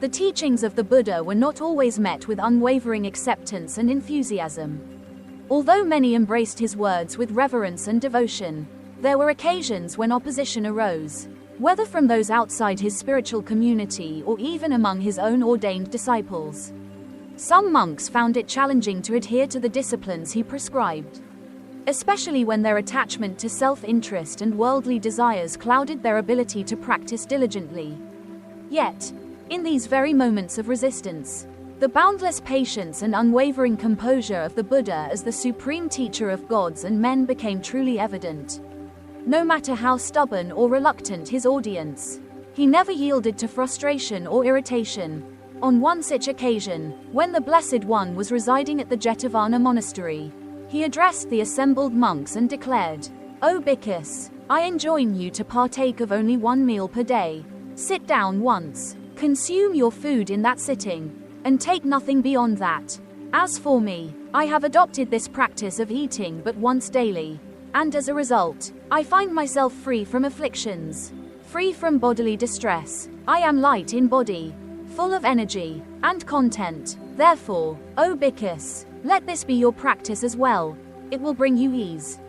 The teachings of the Buddha were not always met with unwavering acceptance and enthusiasm. Although many embraced his words with reverence and devotion, there were occasions when opposition arose, whether from those outside his spiritual community or even among his own ordained disciples. Some monks found it challenging to adhere to the disciplines he prescribed, especially when their attachment to self-interest and worldly desires clouded their ability to practice diligently. Yet, in these very moments of resistance, the boundless patience and unwavering composure of the Buddha as the supreme teacher of gods and men became truly evident. No matter how stubborn or reluctant his audience, he never yielded to frustration or irritation. On one such occasion, when the Blessed One was residing at the Jetavana monastery, he addressed the assembled monks and declared, "O bhikkhus, I enjoin you to partake of only one meal per day. Sit down once, consume your food in that sitting, and take nothing beyond that. As for me, I have adopted this practice of eating but once daily, and as a result, I find myself free from afflictions, free from bodily distress. I am light in body, full of energy and content. Therefore, O bhikkhus, let this be your practice as well. It will bring you ease,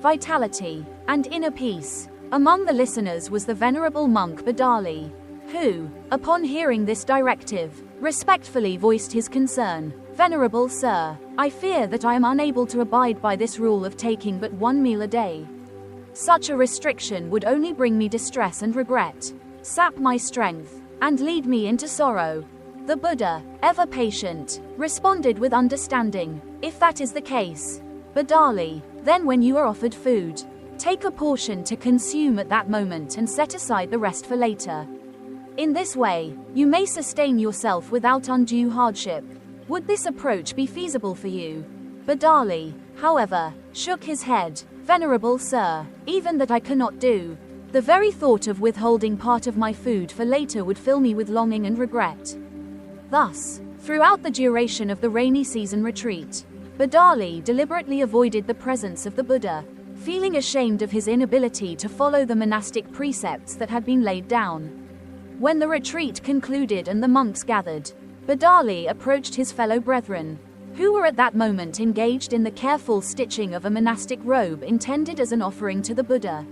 vitality, and inner peace." Among the listeners was the venerable monk Bhaddāli, who, upon hearing this directive, respectfully voiced his concern. "Venerable Sir, I fear that I am unable to abide by this rule of taking but one meal a day. Such a restriction would only bring me distress and regret, sap my strength, and lead me into sorrow." The Buddha, ever patient, responded with understanding, "If that is the case, Bhaddāli, then when you are offered food, take a portion to consume at that moment and set aside the rest for later. In this way, you may sustain yourself without undue hardship. Would this approach be feasible for you?" Bhaddāli, however, shook his head. "Venerable Sir, even that I cannot do. The very thought of withholding part of my food for later would fill me with longing and regret." Thus, throughout the duration of the rainy season retreat, Bhaddāli deliberately avoided the presence of the Buddha, feeling ashamed of his inability to follow the monastic precepts that had been laid down. When the retreat concluded and the monks gathered, Bhaddāli approached his fellow brethren, who were at that moment engaged in the careful stitching of a monastic robe intended as an offering to the Buddha.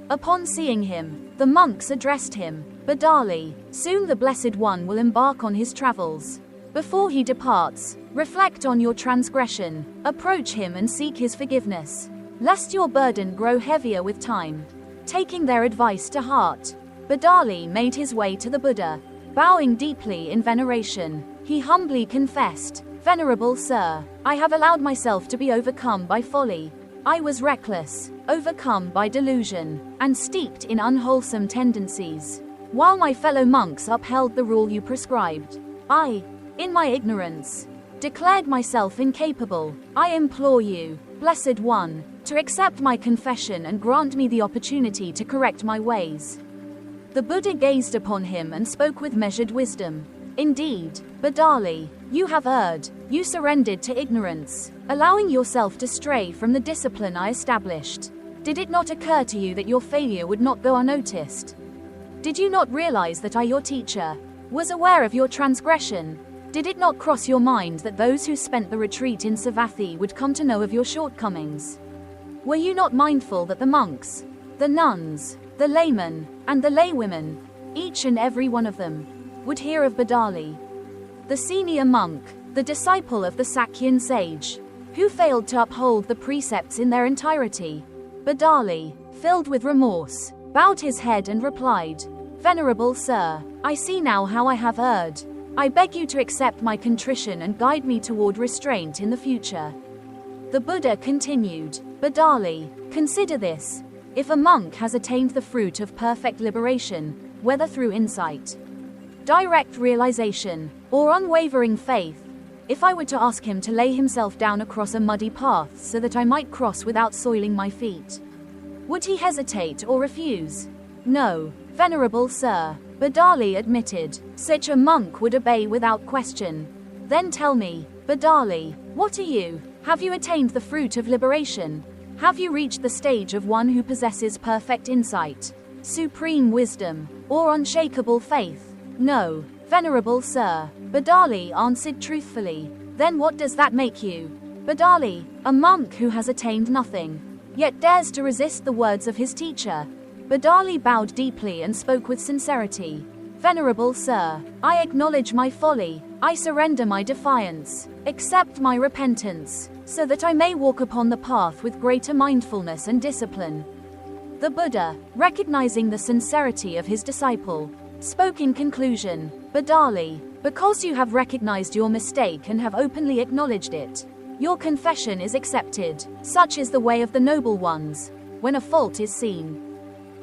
Upon seeing him, the monks addressed him, "Bhaddāli, soon the Blessed One will embark on his travels. Before he departs, reflect on your transgression, approach him and seek his forgiveness, lest your burden grow heavier with time." Taking their advice to heart, Bhaddāli made his way to the Buddha. Bowing deeply in veneration, he humbly confessed, "Venerable Sir, I have allowed myself to be overcome by folly. I was reckless, overcome by delusion, and steeped in unwholesome tendencies. While my fellow monks upheld the rule you prescribed, I, in my ignorance, declared myself incapable. I implore you, Blessed One, to accept my confession and grant me the opportunity to correct my ways." The Buddha gazed upon him and spoke with measured wisdom. "Indeed, Bhaddāli, you have erred. You surrendered to ignorance, allowing yourself to stray from the discipline I established. Did it not occur to you that your failure would not go unnoticed? Did you not realize that I, your teacher, was aware of your transgression? Did it not cross your mind that those who spent the retreat in Savatthi would come to know of your shortcomings? Were you not mindful that the monks, the nuns, the laymen, and the laywomen, each and every one of them, would hear of Bhaddāli, the senior monk, the disciple of the Sakyan sage, who failed to uphold the precepts in their entirety?" Bhaddāli, filled with remorse, bowed his head and replied, "Venerable Sir, I see now how I have erred. I beg you to accept my contrition and guide me toward restraint in the future." The Buddha continued, "Bhaddāli, consider this. If a monk has attained the fruit of perfect liberation, whether through insight, direct realization, or unwavering faith, if I were to ask him to lay himself down across a muddy path so that I might cross without soiling my feet, would he hesitate or refuse?" "No, Venerable Sir," Bhaddāli admitted, "such a monk would obey without question." "Then tell me, Bhaddāli, what are you? Have you attained the fruit of liberation? Have you reached the stage of one who possesses perfect insight, supreme wisdom, or unshakable faith?" "No, Venerable Sir, Bhaddāli answered truthfully. Then what does that make you? Bhaddāli, a monk who has attained nothing, yet dares to resist the words of his teacher. Bhaddāli bowed deeply and spoke with sincerity. Venerable Sir, I acknowledge my folly, I surrender my defiance, accept my repentance, so that I may walk upon the path with greater mindfulness and discipline. The Buddha, recognizing the sincerity of his disciple, spoke in conclusion. Bhaddāli, because you have recognized your mistake and have openly acknowledged it, your confession is accepted. Such is the way of the noble ones. When a fault is seen,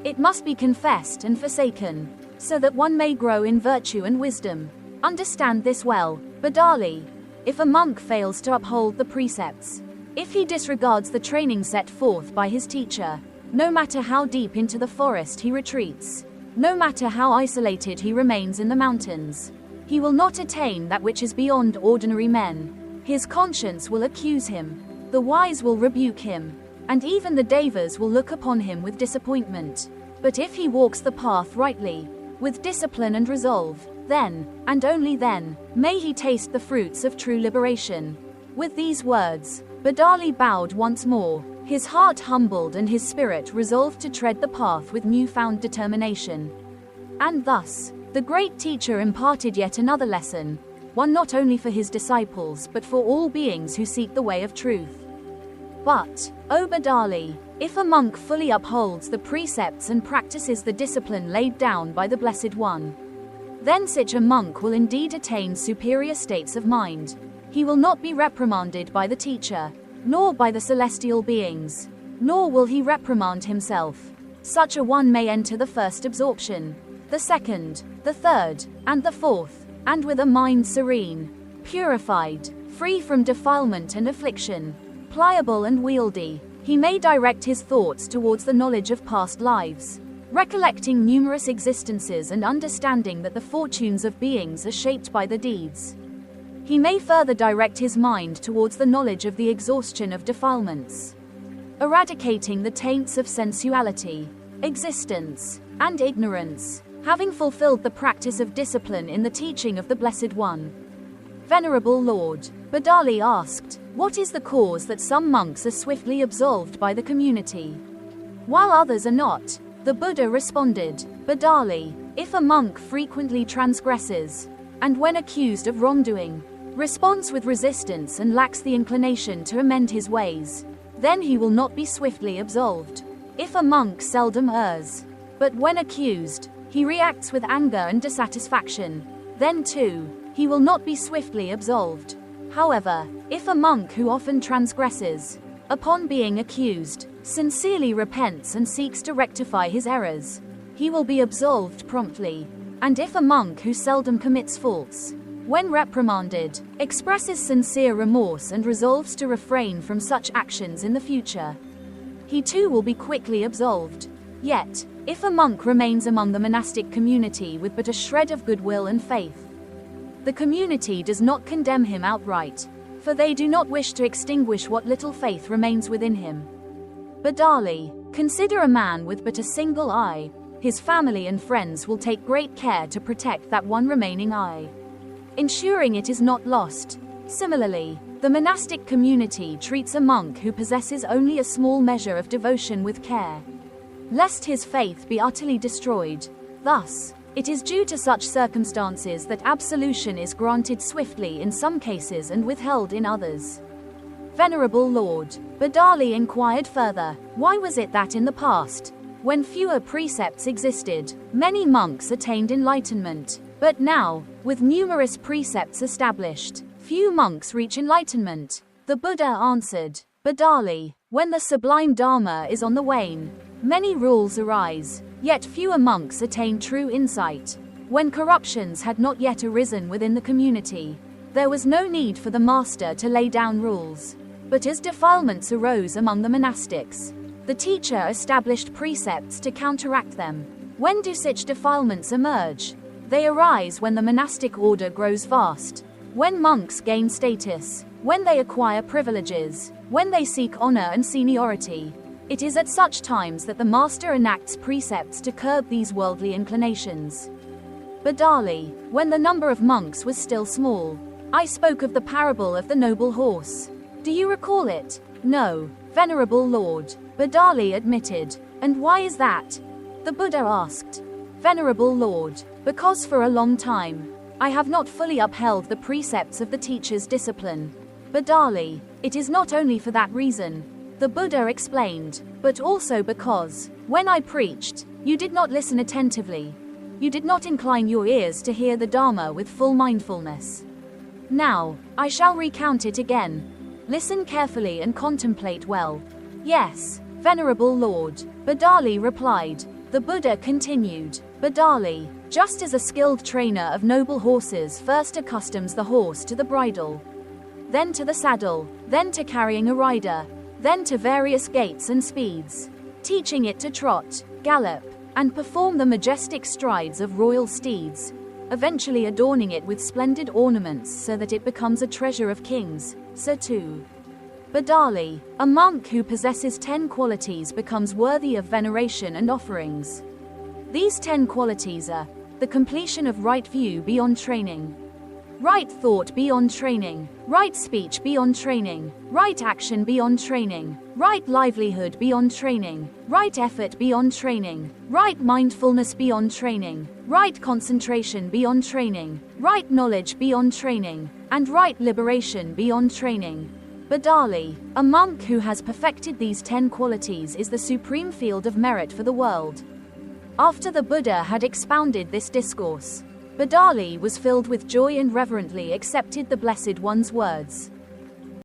it must be confessed and forsaken, so that one may grow in virtue and wisdom. Understand this well, Bhaddāli. If a monk fails to uphold the precepts, if he disregards the training set forth by his teacher, no matter how deep into the forest he retreats, no matter how isolated he remains in the mountains, he will not attain that which is beyond ordinary men. His conscience will accuse him, the wise will rebuke him, and even the devas will look upon him with disappointment. But if he walks the path rightly, with discipline and resolve, then, and only then, may he taste the fruits of true liberation. With these words, Bhaddāli bowed once more, his heart humbled and his spirit resolved to tread the path with newfound determination. And thus, the great teacher imparted yet another lesson, one not only for his disciples but for all beings who seek the way of truth. But, O Bhaddāli, if a monk fully upholds the precepts and practices the discipline laid down by the Blessed One, then such a monk will indeed attain superior states of mind. He will not be reprimanded by the teacher, nor by the celestial beings, nor will he reprimand himself. Such a one may enter the first absorption, the second, the third, and the fourth, and with a mind serene, purified, free from defilement and affliction, pliable and wieldy, he may direct his thoughts towards the knowledge of past lives, recollecting numerous existences and understanding that the fortunes of beings are shaped by the deeds. He may further direct his mind towards the knowledge of the exhaustion of defilements, eradicating the taints of sensuality, existence, and ignorance, having fulfilled the practice of discipline in the teaching of the Blessed One. Venerable Lord, Bhaddāli asked, what is the cause that some monks are swiftly absolved by the community, while others are not? The Buddha responded, Bhaddāli, if a monk frequently transgresses, and when accused of wrongdoing, responds with resistance and lacks the inclination to amend his ways, then he will not be swiftly absolved. If a monk seldom errs, but when accused, he reacts with anger and dissatisfaction, then too, he will not be swiftly absolved. However, if a monk who often transgresses, upon being accused, sincerely repents and seeks to rectify his errors, he will be absolved promptly. And if a monk who seldom commits faults, when reprimanded, expresses sincere remorse and resolves to refrain from such actions in the future, he too will be quickly absolved. Yet, if a monk remains among the monastic community with but a shred of goodwill and faith, the community does not condemn him outright, for they do not wish to extinguish what little faith remains within him. Bhaddāli, consider a man with but a single eye. His family and friends will take great care to protect that one remaining eye, ensuring it is not lost. Similarly, the monastic community treats a monk who possesses only a small measure of devotion with care, lest his faith be utterly destroyed. Thus, it is due to such circumstances that absolution is granted swiftly in some cases and withheld in others. Venerable Lord, Bhaddāli inquired further, why was it that in the past, when fewer precepts existed, many monks attained enlightenment, but now, with numerous precepts established, few monks reach enlightenment? The Buddha answered, Bhaddāli, when the sublime Dharma is on the wane, many rules arise, yet fewer monks attain true insight. When corruptions had not yet arisen within the community, there was no need for the master to lay down rules. But as defilements arose among the monastics, the teacher established precepts to counteract them. When do such defilements emerge? They arise when the monastic order grows vast, when monks gain status, when they acquire privileges, when they seek honor and seniority. It is at such times that the master enacts precepts to curb these worldly inclinations. Bhaddāli, when the number of monks was still small. I spoke of the parable of the noble horse. Do you recall it? No, Venerable Lord, Bhaddāli admitted. And why is that? The Buddha asked. Venerable Lord, because for a long time, I have not fully upheld the precepts of the teacher's discipline. Bhaddāli, it is not only for that reason, the Buddha explained, but also because, when I preached, you did not listen attentively. You did not incline your ears to hear the Dharma with full mindfulness. Now, I shall recount it again. Listen carefully and contemplate well. Yes, Venerable Lord, Bhaddāli replied. The Buddha continued, Bhaddāli, just as a skilled trainer of noble horses first accustoms the horse to the bridle, then to the saddle, then to carrying a rider, then to various gaits and speeds, teaching it to trot, gallop, and perform the majestic strides of royal steeds, eventually adorning it with splendid ornaments so that it becomes a treasure of kings, so too, Bhaddāli, a monk who possesses 10 qualities becomes worthy of veneration and offerings. These 10 qualities are the completion of right view beyond training, right thought beyond training, right speech beyond training, right action beyond training, right livelihood beyond training, right effort beyond training, right mindfulness beyond training, right concentration beyond training, right knowledge beyond training, and right liberation beyond training. Bhaddāli, a monk who has perfected these 10 qualities, is the supreme field of merit for the world. After the Buddha had expounded this discourse, Bhaddāli was filled with joy and reverently accepted the Blessed One's words.